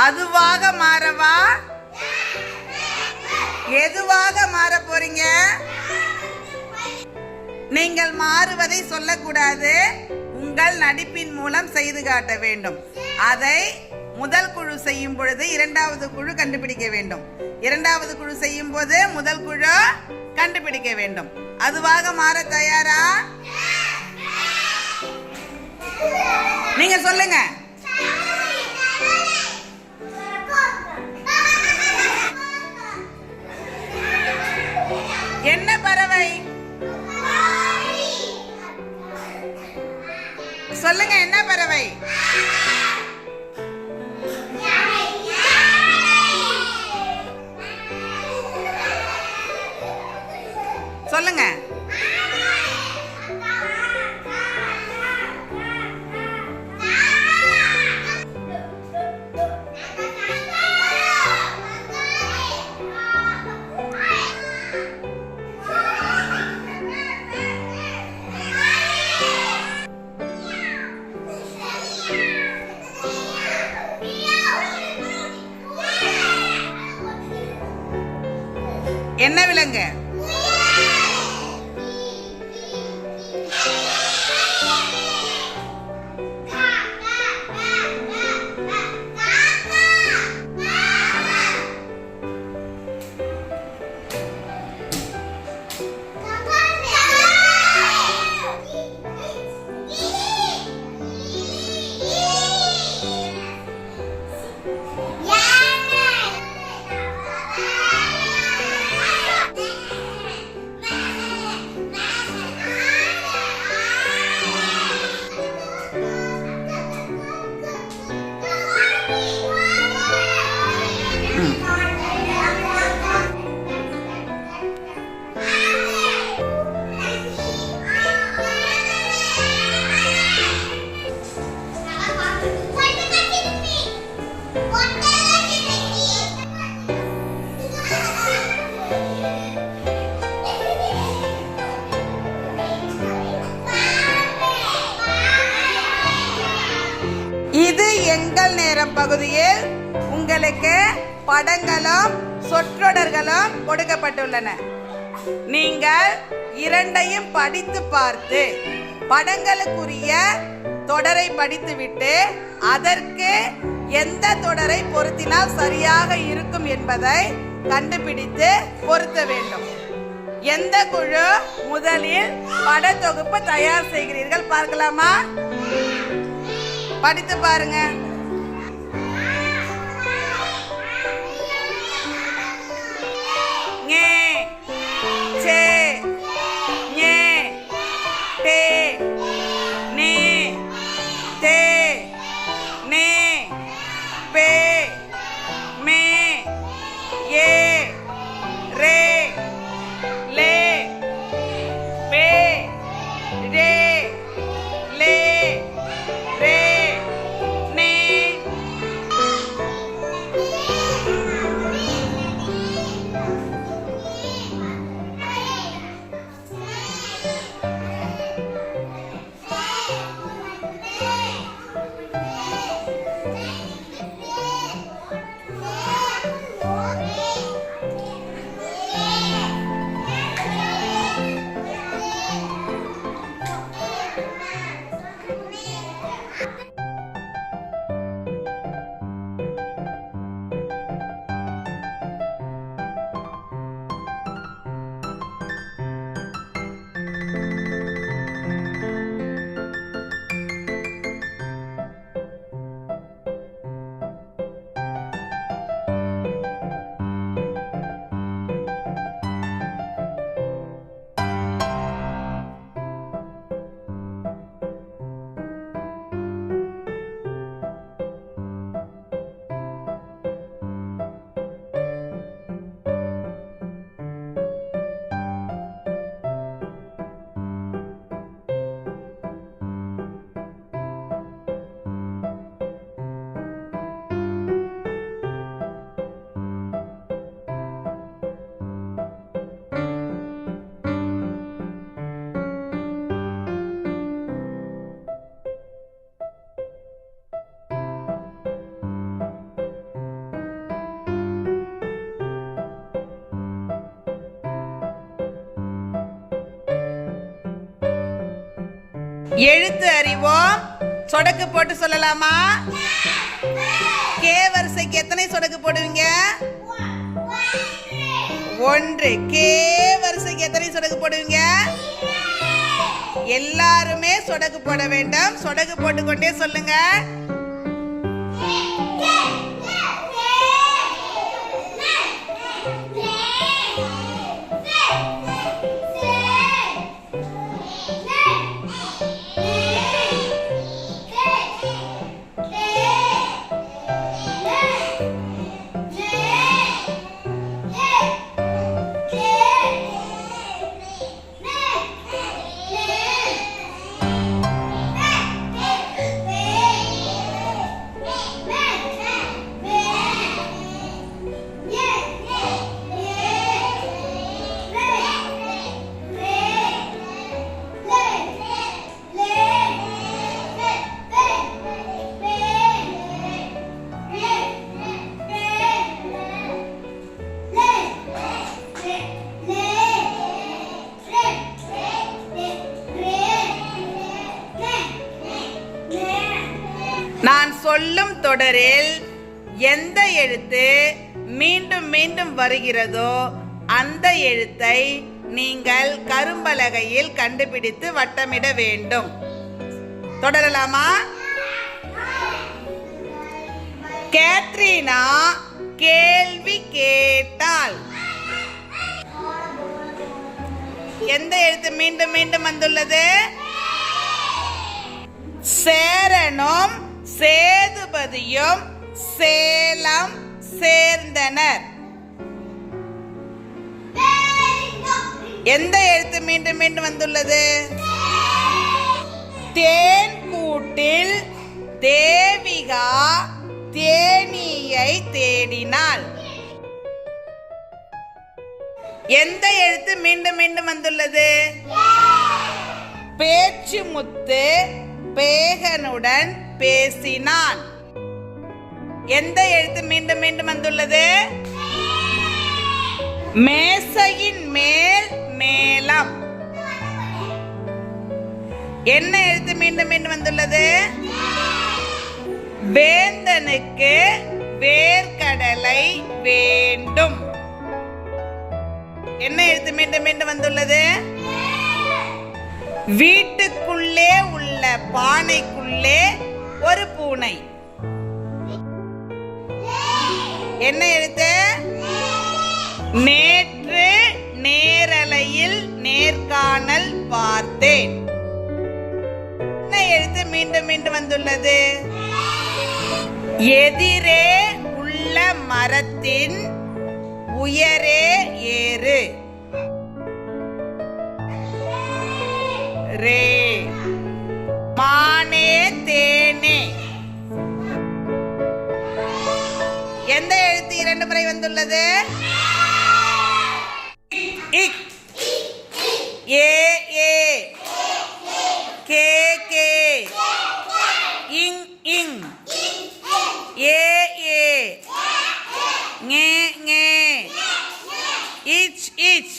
அதுவாக மாறவா, எதுவாக மாற போறீங்க? நீங்கள் மாறுவதை சொல்லக்கூடாது, உங்கள் நடிப்பின் மூலம் செய்து காட்ட வேண்டும். அதை முதல் குழு செய்யும் பொழுது இரண்டாவது குழு கண்டுபிடிக்க வேண்டும். இரண்டாவது குழு செய்யும் போது முதல் குழு கண்டுபிடிக்க வேண்டும். அதுவாக மாற தயாரா? நீங்க சொல்லுங்க. என்ன பறவை? சொல்லுங்க, என்ன பறவை? சொல்லுங்க. என்ன விலங்கு? இது எங்கள் நேரம் பகுதியில் உங்களுக்கு படங்களும் சொற்றொடர்களும் கொடுக்கப்பட்டுள்ளன. நீங்கள் இரண்டையும் படித்து பார்த்து படங்களுக்குரிய தொடரை படித்துவிட்டு அதற்கு எந்த தொடரை பொருத்தினால் சரியாக இருக்கும் என்பதை கண்டுபிடித்து பொருத்த வேண்டும். எந்த குழு முதலில் படத்தொகுப்பு தயார் செய்கிறீர்கள் பார்க்கலாமா? படித்து பாருங்க. ஞே சே ஞே டே நே தே நே பே மே ஏ ரே லே பே ரே லே ரே நே எழுத்து அறிவோம். சொடக்கு போட்டு சொல்லலாமா? கே வரிசைக்கு எத்தனை சொடக்கு போடுவீங்க? 1. கே வரிசைக்கு எத்தனை சொடக்கு போடுவீங்க? எல்லாருமே சொடக்கு போட வேண்டும். சொடக்கு போட்டுக்கொண்டே சொல்லுங்க. நான் சொல்லும் தொடரில் எந்த எழுத்து மீண்டும் மீண்டும் வருகிறதோ அந்த எழுத்தை நீங்கள் கரும்பலகையில் கண்டுபிடித்து வட்டமிட வேண்டும். தொடரலாமா? கேத்ரீனா கேள்வி கேட்டாள். எந்த எழுத்து மீண்டும் மீண்டும் வந்துள்ளது? சேரனும் சேதுபதியும் சேலம் சேர்ந்தனர். எந்த எழுத்து மீண்டும் மீண்டும் வந்துள்ளது? தேன் கூட்டில் தேவிகா தேனீயை தேடினாள். எந்த எழுத்து மீண்டும் மீண்டும் வந்துள்ளது? பேச்சு முத்து பேகனுடன் பேசினான். எந்த எழுத்து மீண்டும் மீண்டும் வந்துள்ளது? மேசையின் மேல் மேளம். என்ன எழுத்து மீண்டும் மீண்டும் வந்துள்ளது? வேந்தனுக்கு வேர்க்கடலை வேண்டும். என்ன எழுத்து மீண்டும் மீண்டும் வந்துள்ளது? வீட்டுக்குள்ளே உள்ள பானைக்குள்ளே ஒரு பூனை. என்ன எழுத்து? நேற்று நேரலையில் நேர்காணல் பார்த்தேன். என்ன எழுத்து மீண்டும் மீண்டும் வந்துள்ளது? எதிரே உள்ள மரத்தின் உயரே ஏறு. ரே. மானே தேனே. எந்த எழுத்து இரண்டு முறை வந்துள்ளது? இக். ஏ ஏ. கே கே. இங் இங். ஏ ஏ. ஞே ஞே. இச் இச்.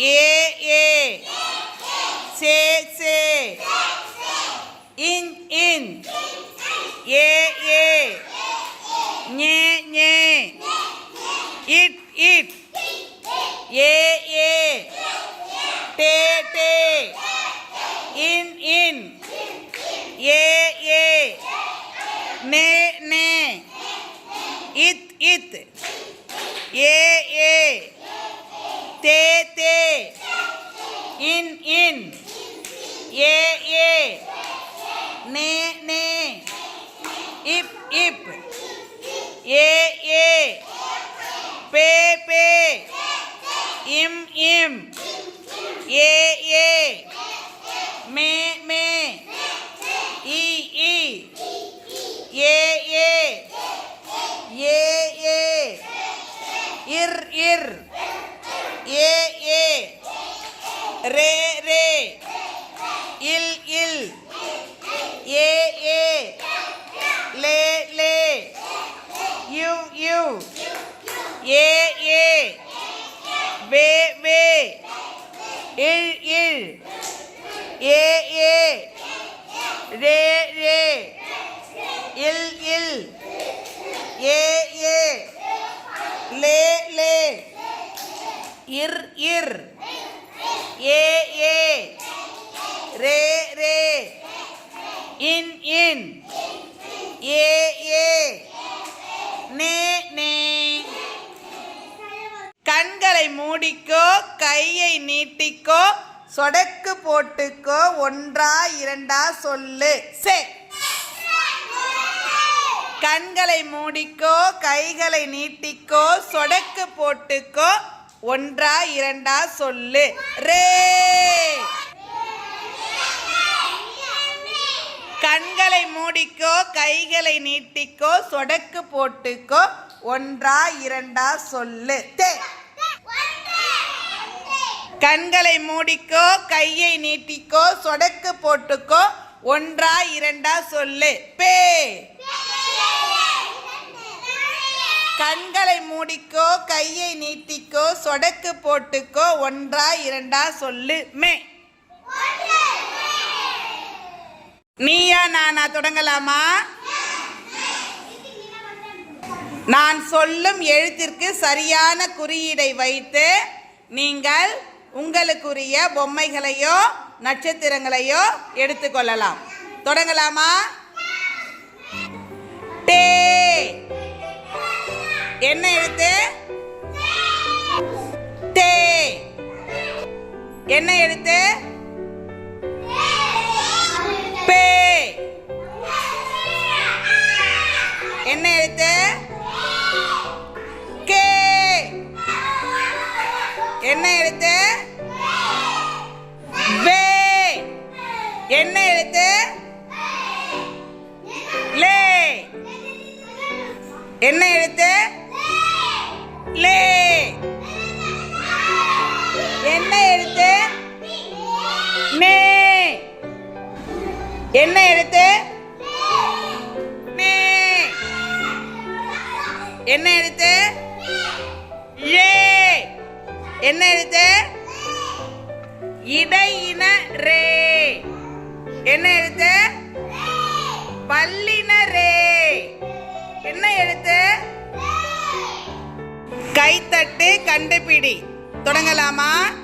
ஏ ஏ. சே சே. இன் இன். ஏ ஏ. ஞே ஞே. இட் இட். ஏ ஏ. டே டே. இன் இன். ஏ ஏ. நே நே. இத் இத். ஏ ஏ. தே தே. இன் இன். ஏ ஏ. நே நே. இப் இப். ஏ ஏ. பே பே. இம் இம். ஏ ஏ. மே மே. இ இ. ஏ ஏ. ஏ ஏ. இர் இர். ஏ ஏ. ரே ரே. இல் இல். ஏ ஏ. லே லே. யூ ஏ ஏ லே லே இர் இர் ஏ ஏ ரே ரே இன் இன் ஏ ஏ நே நே. கண்களை மூடிக்கோ, கையை நீட்டிக்கோ, சொடக்கு போட்டுக்கோ, ஒன்றா இரண்டா சொல்லு. சே. கண்களை மூடிக்கோ, கைகளை நீட்டிக்கோ, சொடக்கு போட்டுக்கோ, ஒன்றா இரண்டா சொல்லு. ரே. கண்களை மூடிக்கோ, கைகளை நீட்டிக்கோ, சொடக்கு போட்டுக்கோ, ஒன்றா இரண்டா சொல்லு. தே. கண்களை மூடிக்கோ, கையை நீட்டிக்கோ, சொடக்கு போட்டுக்கோ, ஒன்றா இரண்டா சொல்லு. பே. கண்களை மூடிக்கோ, கையை நீட்டிக்கோ, சொடக்கு போட்டுக்கோ, ஒன்றா இரண்டா சொல்லு. மே. நீயா நானா தொடங்கலாமா? நான் சொல்லும் எழுத்திற்கு சரியான குறியீடை வைத்து நீங்கள் உங்களுக்குரிய பொம்மைகளையோ நட்சத்திரங்களையோ எடுத்துக்கொள்ளலாம். தொடங்கலாமா? டே. என்ன எழுத்து? தே. என்ன எழுத்து? பே. என்ன எழுத்து? கே. என்ன எழுத்து? வே. என்ன எழுத்து? லே. என்ன எழுத்து? லே. என்ன எழுத்து? மே. என்ன எழுத்து? மே. என்ன எழுத்து? ரே. என்ன எழுத்து? இடையின ரே. என்ன எழுத்து? பல்லின ரே. என்ன எழுத்து? கைத்தட்டு கண்டுபிடி. தொடங்கலாமா?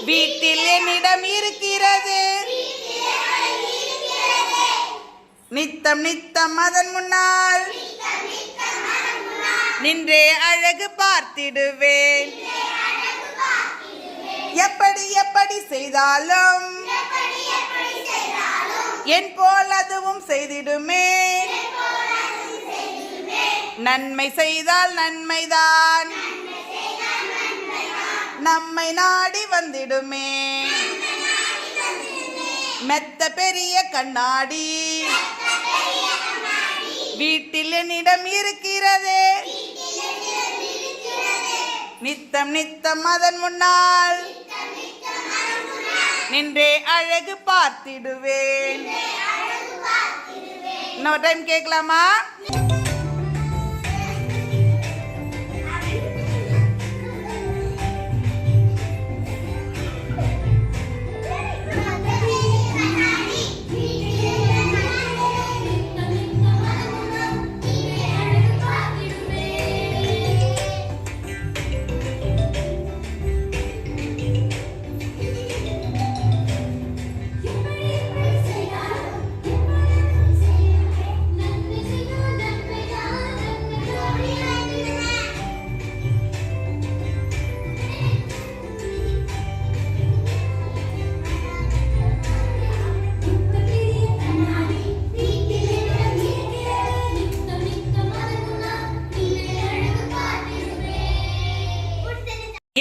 வீட்டில் என்னிடம் இருக்கிறது. நித்தம் நித்தம் அதன் முன்னால் நின்றே அழகு பார்த்திடுவேன். எப்படி எப்படி செய்தாலும் என் போல் அதுவும் செய்திடுமே. நன்மை செய்தால் நன்மைதான் நம்மை நாடி வந்திடுமே. மெத்த பெரிய கண்ணாடி வீட்டில் என்னிடம் இருக்கிறது. நித்தம் நித்தம் அதன் முன்னால் நின்றே அழகு பார்த்திடுவேன். இன்னொரு டைம் கேட்கலாமா?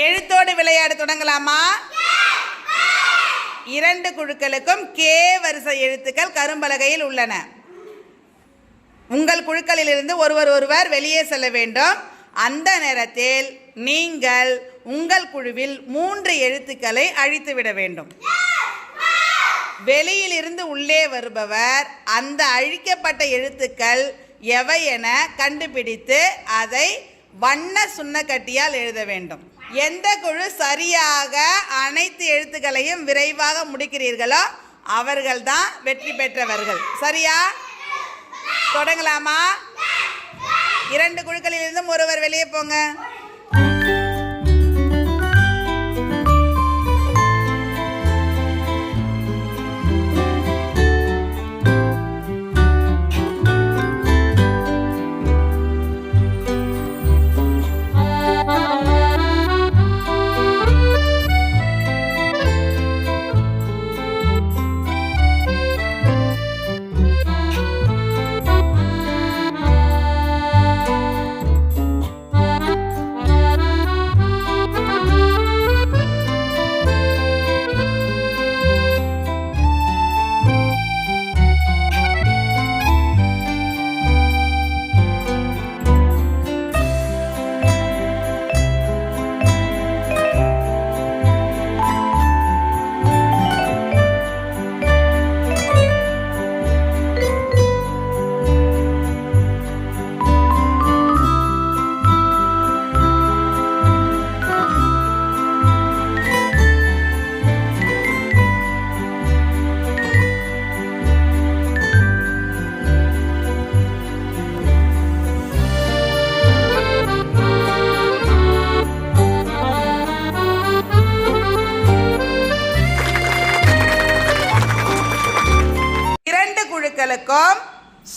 எழுத்தோடு விளையாட தொடங்கலாமா? 2 குழுக்களுக்கும் கே வரிசை எழுத்துக்கள் கரும்பலகையில் உள்ளன. உங்கள் குழுக்களிலிருந்து ஒருவர் வெளியே செல்ல வேண்டும். அந்த நேரத்தில் நீங்கள் உங்கள் குழுவில் 3 எழுத்துக்களை அழித்துவிட வேண்டும். வெளியில் இருந்து உள்ளே வருபவர் அந்த அழிக்கப்பட்ட எழுத்துக்கள் எவை என கண்டுபிடித்து அதை வண்ண சுண்ணக்கட்டியால் எழுத வேண்டும். எந்த குழு சரியாக அனைத்து எழுத்துக்களையும் விரைவாக முடிக்கிறீர்களோ அவர்கள்தான் வெற்றி பெற்றவர்கள். சரியா? தொடங்கலாமா? 2 குழுக்களிலிருந்தும் ஒருவர் வெளியே போங்க.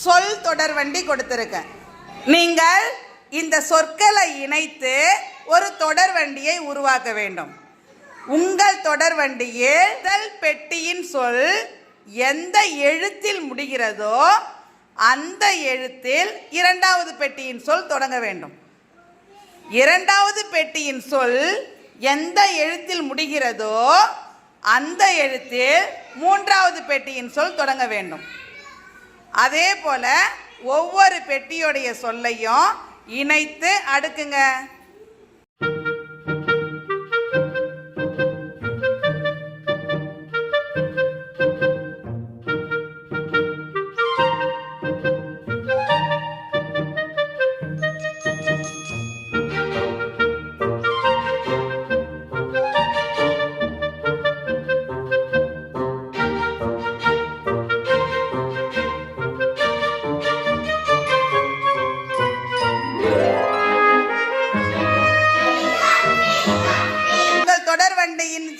சொல் தொடர் வண்டி கொடுத்திருக்க. நீங்கள் இந்த சொற்களை இணைத்து ஒரு தொடர் வண்டியை உருவாக்க வேண்டும். உங்கள் தொடர் வண்டியில் முதல் பெட்டியின் சொல் எந்த எழுத்தில் முடிகிறதோ அந்த எழுத்தில் 2வது பெட்டியின் சொல் தொடங்க வேண்டும். 2வது பெட்டியின் சொல் எந்த எழுத்தில் முடிகிறதோ அந்த எழுத்தில் 3வது பெட்டியின் சொல் தொடங்க வேண்டும். அதே போல ஒவ்வொரு பெட்டியோடைய சொல்லையும் இணைத்து அடுக்குங்க.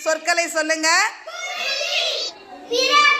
சொற்களை சொல்லுங்க. பிறவி